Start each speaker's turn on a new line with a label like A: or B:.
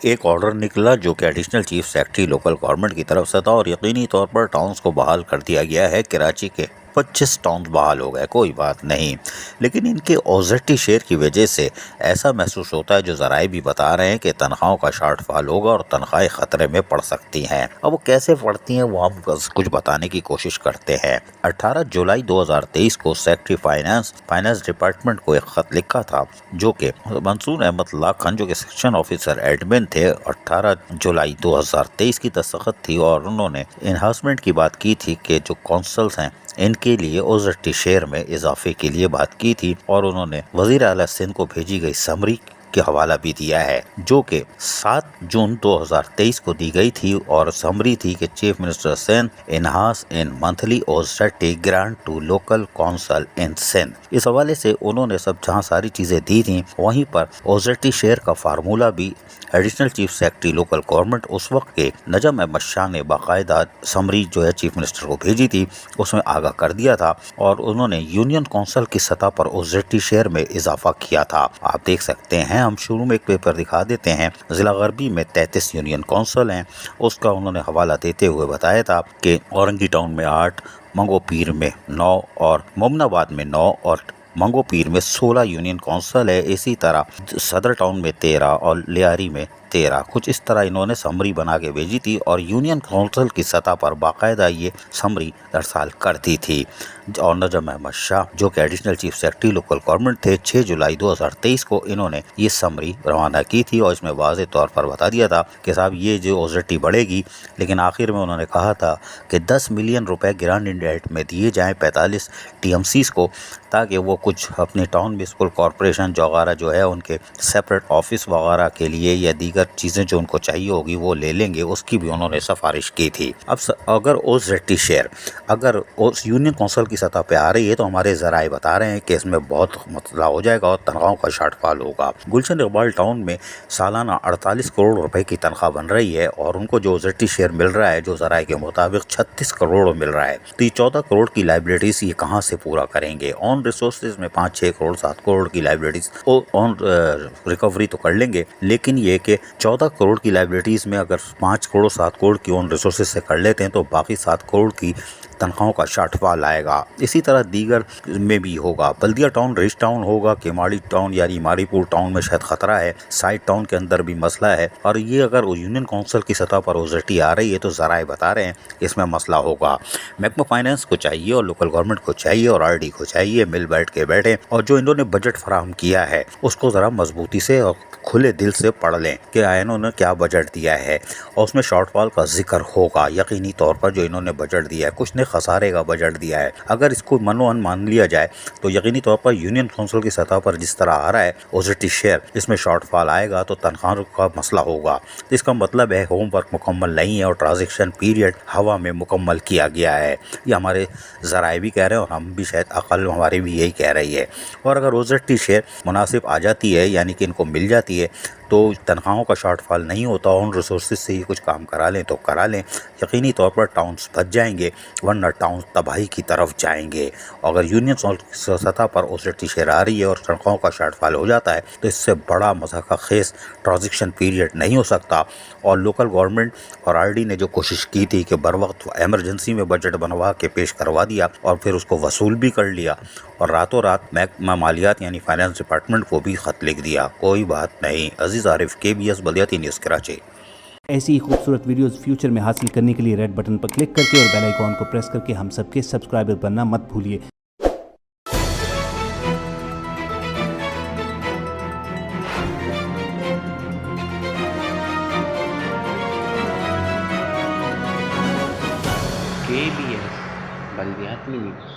A: एक ऑर्डर निकला जो कि additional chief secretary local government की तरफ से था और यकीनी तौर पर टाउन्स को बहाल कर दिया गया है। कराची के 25 टाउन बहाल हो गए, कोई बात नहीं, लेकिन इनके ओजेटी शेयर की वजह से ऐसा महसूस होता है, जो जराए भी बता रहे हैं कि तनख्वाहों का शॉर्टफॉल होगा और तनख्वाहें खतरे में पड़ सकती हैं। अब वो कैसे पड़ती हैं वो हम कुछ बताने की कोशिश करते हैं। 18 जुलाई 2023 को सेक्रेटरी फाइनेंस डिपार्टमेंट को एक खत लिखा था, जो कि मंसूर अहमद लाखन जो कि सेक्शन ऑफिसर एडमिन थे, 18 जुलाई 2023 की दस्तखत थी और उन्होंने इन्हांसमेंट की बात की थी कि जो कौंसल्स हैं इनके लिए ओजेटी शेयर में इजाफे के लिए बात की थी और उन्होंने वजीर आला सिंध को भेजी गई समरी के हवाला भी दिया है, जो कि 7 जून 2023 को दी गई थी और समरी थी कि chief minister Sindh enhance in monthly OJT grant to local council in Sindh. इस हवाले से उन्होंने सब जहां सारी चीजें दी थी, वहीं पर ओजेटी शेयर का फार्मूला भी additional chief secretary local government उस वक्त के नजम अहमद शाह ने बाकायदा समरी जो है चीफ मिनिस्टर को भेजी थी, उसमें आगाह कर दिया था और उन्होंने यूनियन काउंसिल की सतह पर ओजेटी शेयर में इजाफा किया था। आप देख सकते हैं, हम शुरू में एक पेपर दिखा देते हैं। जिला गरबी में 33 यूनियन काउंसिल हैं, उसका उन्होंने हवाला देते हुए बताया था कि औरंगी टाउन में 8, मंगो पीर में 9 और मोमनाबाद में 9 और मंगो पीर में 16 यूनियन काउंसिल है। इसी तरह सदर टाउन में 13 और लियारी में 13, कुछ इस तरह इन्होंने समरी बना के भेजी थी और यूनियन काउंसिल की सतह पर बाकायदा ये समरी दरसाल कर दी थी। और नजम अहमद शाह जो कि additional chief secretary local government थे, 6 जुलाई 2023 को इन्होंने ये समरी रवाना की थी और इसमें वाज़ेह तौर पर बता दिया था कि साहब ये जो ओजेटी बढ़ेगी, लेकिन आखिर में उन्होंने कहा था कि 10 मिलियन रुपए ग्रांट इंडेट में दिए जाएँ 45 TMCs को, ताकि वो कुछ अपने टाउन म्यूनसिपल कॉरपोरेशन वगैरह जो है उनके सेपरेट ऑफिस वगैरह के लिए या दीगर चीज़ें जो उनको चाहिए होगी वो ले लेंगे, उसकी भी उन्होंने सिफारिश की थी। अब अगर ओजेटी शेयर अगर उस यूनियन काउंसिल की सतह पे आ रही है तो हमारे जराए बता रहे हैं कि इसमें बहुत मसला हो जाएगा और तनख्वाहों का शॉर्टफॉल होगा। गुलशन इकबाल टाउन में सालाना 48 करोड़ रुपए की तनख्वाह बन रही है और उनको जो ओजेटी शेयर मिल रहा है, जो जराए के मुताबिक 36 करोड़ मिल रहा है, तो 14 करोड़ की लाइबिलिटीज ये कहाँ से पूरा करेंगे। ऑन रिसोर्सेज में 5-6 करोड़ 7 करोड़ की लाइबिलिटीज ऑन रिकवरी तो कर लेंगे, लेकिन ये कि 14 करोड़ की लाइबिलिटीज में अगर 5 करोड़ 7 करोड़ की ऑन रिसोर्सेज से कर लेते हैं तो बाकी 7 करोड़ की तनख्वाहों का शॉर्टफॉल आएगा। इसी तरह दीगर में भी होगा। बल्दिया टाउन, रिच टाउन होगा, केमाड़ी टाउन यानी मारीपुर टाउन में शायद खतरा है, साइड टाउन के अंदर भी मसला है और ये अगर यूनियन काउंसिल की सतह पर ओजेटी आ रही है तो जराए बता रहे हैं इसमें मसला होगा। महकमा फाइनेंस को चाहिए और लोकल गवर्नमेंट को चाहिए और RD को चाहिए मिल बैठ के बैठे और जो इन्होंने बजट फराहम किया है उसको ज़रा मजबूती से और खुले दिल से पढ़ लें कि इन्होंने क्या बजट दिया है और उसमें शॉर्टफॉल का जिक्र होगा यकीनी तौर पर। जो इन्होंने बजट दिया है, कुछ ने खसारे का बजट दिया है, अगर इसको मनोअन मान लिया जाए तो यकीनी तौर पर यूनियन काउंसिल की सतह पर जिस तरह आ रहा है ओजेटी शेयर, इसमें शॉर्टफॉल आएगा तो तनख्वाह का मसला होगा। इसका मतलब है होमवर्क मुकम्मल नहीं है और ट्रांजेक्शन पीरियड हवा में मुकम्मल किया गया है। ये हमारे जराए भी कह रहे हैं और हम भी शायद अकल हमारे भी यही कह रही है। और अगर ओजेटी शेयर मुनासिब आ जाती है यानी कि इनको मिल जाती है तो तनख्वाहों का शॉर्टफॉल नहीं होता, उन रिसोर्सेज से ही कुछ काम करा लें तो करा लें, यकीनी तौर पर टाउन्स बच जाएंगे, वरना टाउन तबाही की तरफ जाएंगे। अगर यूनियन सतह पर ओजेटी शेयर आ रही है और तनख्वाहों का शॉर्टफॉल हो जाता है तो इससे बड़ा मज़ाक़ खेज़ ट्रांजेक्शन पीरियड नहीं हो सकता। और लोकल गवर्नमेंट और RD ने जो कोशिश की थी कि बर वक्त एमरजेंसी में बजट बनवा के पेश करवा दिया और फिर उसको वसूल भी कर लिया और रातों रात महकमा मालियात यानी फाइनेंस डिपार्टमेंट को भी ख़त लिख दिया। कोई बात नहीं। अजीज़ आरिफ, KBS बल्दियाती न्यूज़ कराची।
B: ऐसी ही खूबसूरत वीडियोस फ्यूचर में हासिल करने के लिए रेड बटन पर क्लिक करके और बेल आइकॉन को प्रेस करके हम सबके सब्सक्राइबर बनना मत भूलिए।
C: KBS बल्दियाती न्यूज़।